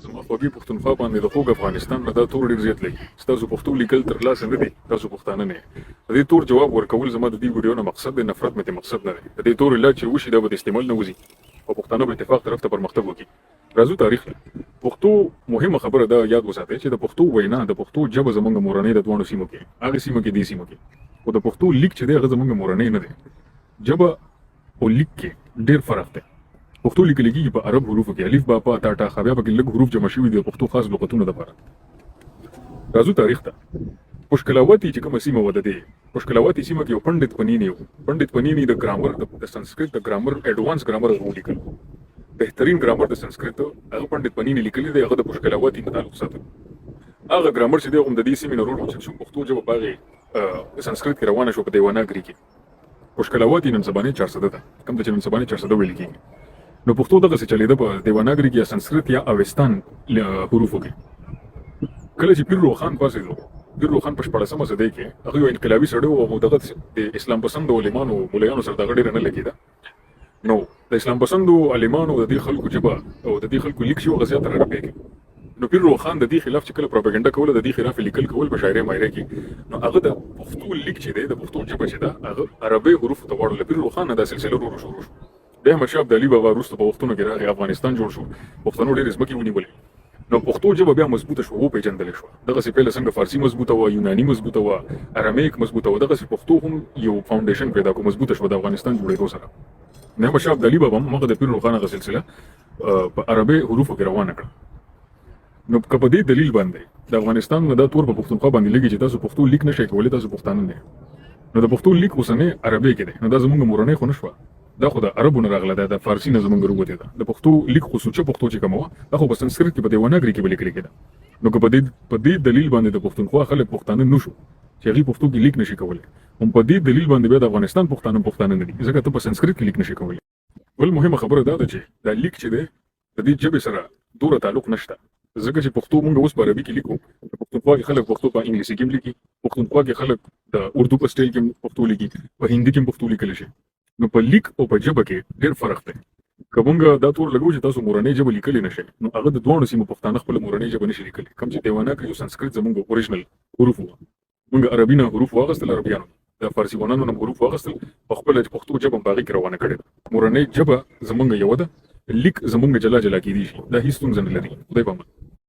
زما خوږی پښتونخوا باندې د خوږ افغانستان نه دا تور ډېر زیات لګي ستاسو پښتو لیکل تر لاسه نه دی تاسو پښتانه نه د دې تور جواب ورکول زما د دې ویډیو نه مقصد د نفرت مته مقصد نه دی د دې تور علاج چې وشي دا به استعمال نه وځي او پښتانه په اتفاق طرف ته پرمختګ وکړي راځو تاریخ پښتو مهمه خبره دا یاد وساتئ چې د پښتو وینا د پښتو ژبه زمونږ مورنۍ د دوه سیمو کې هغه سیمه کې دې سیمه کې او د پښتو لیک چې دی هغه زمونږ مورنۍ نه دی ژبه او لیک کې ډېر فرق دی پښتو لیکل کېږي په عرب حروفو کې الف با په تا ټا خ بیا پکې لږ حروف جمع شوي دي د پښتو خاص لغتونه لپاره راځو تاریخ ته پشکلاوتی چې کومه سیمه وده دی پشکلاوتی سیمه کې یو پنډت پنینی د ګرامر د سنسکرت د ګرامر اډوانس ګرامر ولیکل بهترین ګرامر د سنسکرت هغه پنډت پنینی لیکلی دی هغه د پشکلاوتی متعلق ساتل هغه ګرامر چې دی هم د دې سیمې نه روډ چې پښتو ژبه باغې د سنسکرت کې روانه شو په دیواناګري کې پشکلاوتی نن سبا 400 ده کوم چې نن سبا 400 ویل کېږي نو پښتو دغه څه چلیده په دیواناګري کې یا سنسکرت یا اوستان حروفو کې کله چې پیر روخان پاسېدو پیر روخان په 14مه صدۍ کې هغه یو انقلابي سړی و او دغه د اسلام پسند عالمانو مولایانو سره دغه ډېر نه لګېده نو د اسلام پسندو عالمانو د دې خلکو ژبه او د دې خلکو لیک شو غزيات عربي کې نو پیر روخان د دې خلاف چې کله پروپاګاندا کوله د دې خلاف لیکل کول په شاعري مایره کې نو هغه د پښتو لیک چې دی د پښتو ژبه چې ده هغه عربي حروف ته وړل پیر روخان دا سلسله ورو شروع شو د احمد شاه ابدالي بابا وروسته په وختونو کې راغی افغانستان جوړ شو پښتنو ډېرې ځمکې ونیولې نو پښتو ژبه بیا مضبوطه شو او پیژندل شو دغه سي پیله څنګه فارسی مضبوطه و یوناني مضبوطه و ارامیک مضبوطه و دغه سي پښتو هم یو فاونډیشن پیدا کو مضبوطه شو د افغانستان جوړېدو سره نه احمد شاه ابدالي بابا هغه د پیر روخان غ سلسله په عربي حروفو کې روانه کړه نو په دې دلیل باندې د افغانستان د تور په پښتونخوا باندې لګي چې تاسو پښتو لیک نشئ کولای تاسو پښتانه نه نو د پښتو لیک اوسنه عربي کې دی نو دا زموږ مورنۍ خو نشوه دا خو د عربو نه راغله ده د فارسی نه زمونږ وروته ده د پښتو لیک خو سوچه پښتو چې کومه دا خو په سنسکرت کې په دیواناګري کې لیکل کېده نو که په دې دلیل باندې د پښتونخوا خلک پښتانه نشو چې هغه پښتو کې لیک نشي کولای هم په دې دلیل باندې بیا د افغانستان پښتانه نه دي ځکه ته په سنسکرت کې لیک نشي کولای بل مهمه خبره دا ده چې دا لیک چې ده د دې ژبې سره دوره تعلق نشته ځکه چې پښتو مونږ اوس په عربي کې لیکو په پښتونخوا کې خلک پښتو په انګلیسي کې لیکي پښتونخوا کې خلک د اردو په سټایل کې پښتو لیکي په هندي کې پښتو لیکل شي نو په لیک او په ژبه کې ډېر فرق دی کومګه دا تور لګو چې تاسو مورنۍ ژبه لیکلی نشئ نو هغه د دوه سیمو پښتانه خپل مورنۍ ژبه نشي لیکلی کوم چې دیواناګري او سنسکرت زموږ اوریجنل حروف وو موږ عربي نه حروف واغستل عربيانو د فارسی ونانو نه حروف واغستل په خپل پښتو ژبه باندې کې روانه کړي مورنۍ ژبه زموږ یو ده لیک زموږ جلا کېدی شي دا هیڅ څنګه نه لري خدای پامه